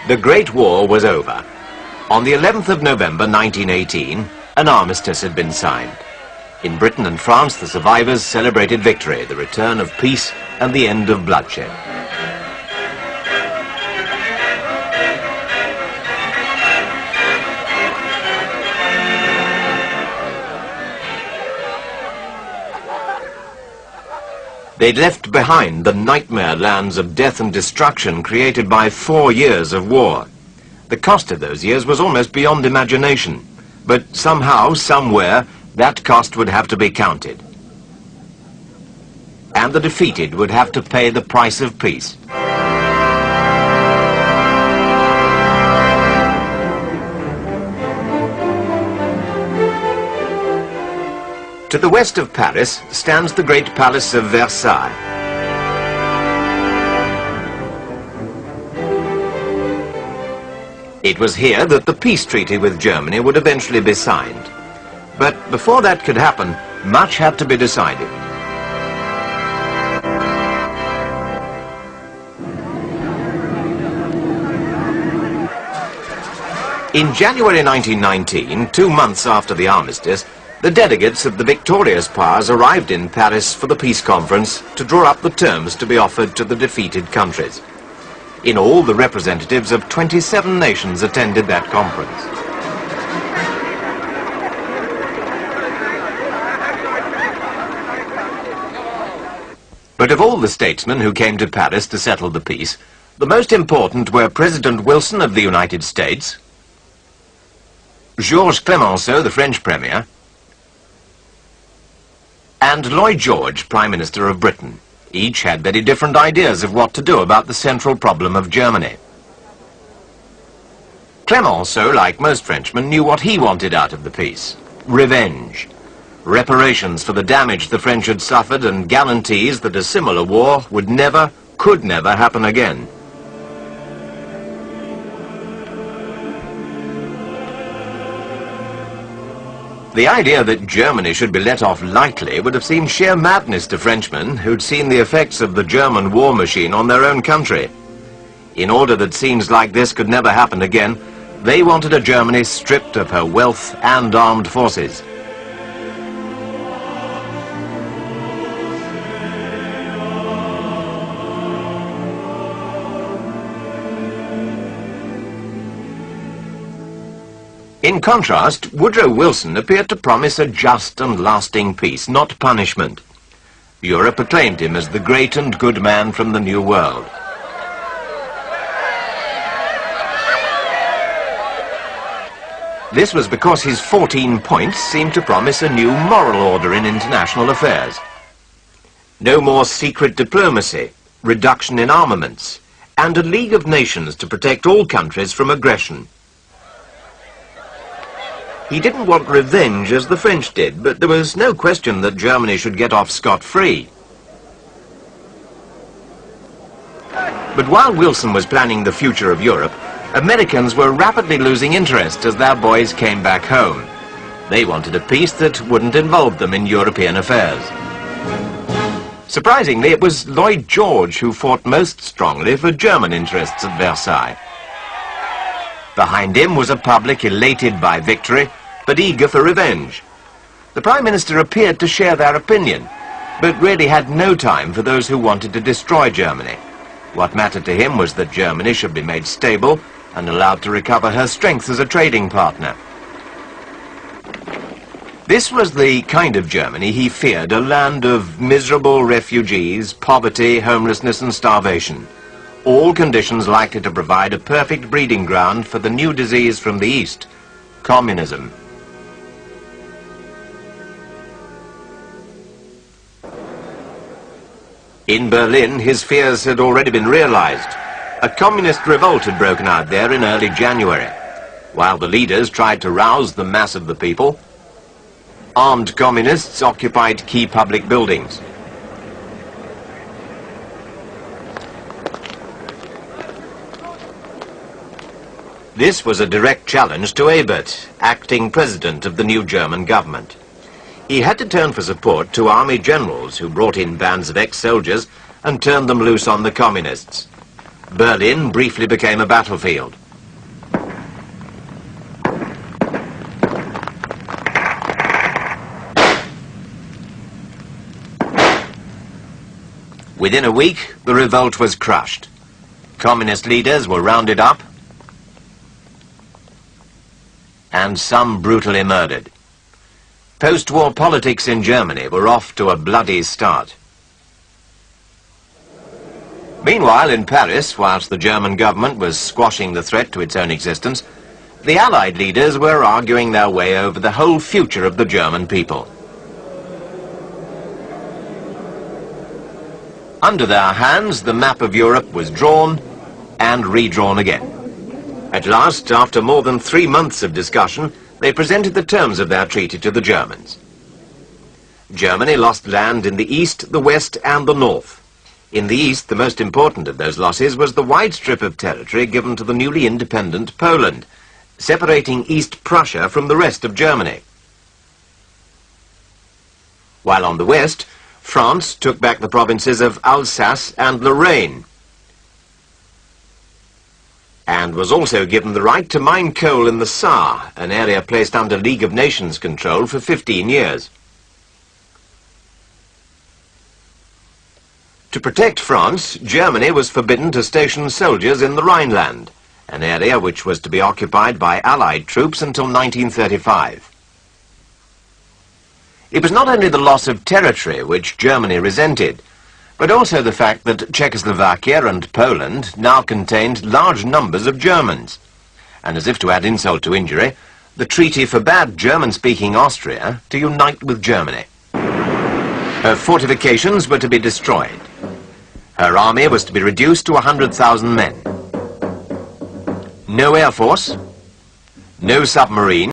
The Great War was over. On the 11th of November 1918, an armistice had been signed. In Britain and France, the survivors celebrated victory, the return of peace and the end of bloodshed. They'd left behind the nightmare lands of death and destruction created by 4 years of war. The cost of those years was almost beyond imagination, but somehow, somewhere, that cost would have to be counted. And the defeated would have to pay the price of peace. To the west of Paris stands the great palace of Versailles. It was here that the peace treaty with Germany would eventually be signed. But before that could happen, much had to be decided. In January 1919, 2 months after the armistice, the delegates of the victorious powers arrived in Paris for the peace conference to draw up the terms to be offered to the defeated countries. In all, the representatives of 27 nations attended that conference. But of all the statesmen who came to Paris to settle the peace, the most important were President Wilson of the United States, Georges Clemenceau, the French Premier, and Lloyd George, Prime Minister of Britain. Each had very different ideas of what to do about the central problem of Germany. Clemenceau, like most Frenchmen, knew what he wanted out of the peace: revenge, reparations for the damage the French had suffered, and guarantees that a similar war would never, could never happen again. The idea that Germany should be let off lightly would have seemed sheer madness to Frenchmen who'd seen the effects of the German war machine on their own country. In order that scenes like this could never happen again, they wanted a Germany stripped of her wealth and armed forces. In contrast, Woodrow Wilson appeared to promise a just and lasting peace, not punishment. Europe acclaimed him as the great and good man from the New World. This was because his 14 points seemed to promise a new moral order in international affairs. No more secret diplomacy, reduction in armaments, and a League of Nations to protect all countries from aggression. He didn't want revenge as the French did, but there was no question that Germany should get off scot-free. But while Wilson was planning the future of Europe, Americans were rapidly losing interest as their boys came back home. They wanted a peace that wouldn't involve them in European affairs. Surprisingly, it was Lloyd George who fought most strongly for German interests at Versailles. Behind him was a public elated by victory, but eager for revenge. The Prime Minister appeared to share their opinion, but really had no time for those who wanted to destroy Germany. What mattered to him was that Germany should be made stable and allowed to recover her strength as a trading partner. This was the kind of Germany he feared, a land of miserable refugees, poverty, homelessness and starvation. All conditions likely to provide a perfect breeding ground for the new disease from the East, communism. In Berlin, his fears had already been realized. A communist revolt had broken out there in early January. While the leaders tried to rouse the mass of the people, armed communists occupied key public buildings. This was a direct challenge to Ebert, acting president of the new German government. He had to turn for support to army generals who brought in bands of ex-soldiers and turned them loose on the communists. Berlin briefly became a battlefield. Within a week, the revolt was crushed. Communist leaders were rounded up and some brutally murdered. Post-war politics in Germany were off to a bloody start. Meanwhile, in Paris, whilst the German government was squashing the threat to its own existence, the Allied leaders were arguing their way over the whole future of the German people. Under their hands, the map of Europe was drawn and redrawn again. At last, after more than 3 months of discussion, they presented the terms of their treaty to the Germans. Germany lost land in the east, the west and the north. In the east, the most important of those losses was the wide strip of territory given to the newly independent Poland, separating East Prussia from the rest of Germany. While on the west, France took back the provinces of Alsace and Lorraine, and was also given the right to mine coal in the Saar, an area placed under League of Nations control for 15 years. To protect France, Germany was forbidden to station soldiers in the Rhineland, an area which was to be occupied by Allied troops until 1935. It was not only the loss of territory which Germany resented, but also the fact that Czechoslovakia and Poland now contained large numbers of Germans. And as if to add insult to injury, the treaty forbade German-speaking Austria to unite with Germany. Her fortifications were to be destroyed. Her army was to be reduced to 100,000 men. No air force, no submarine,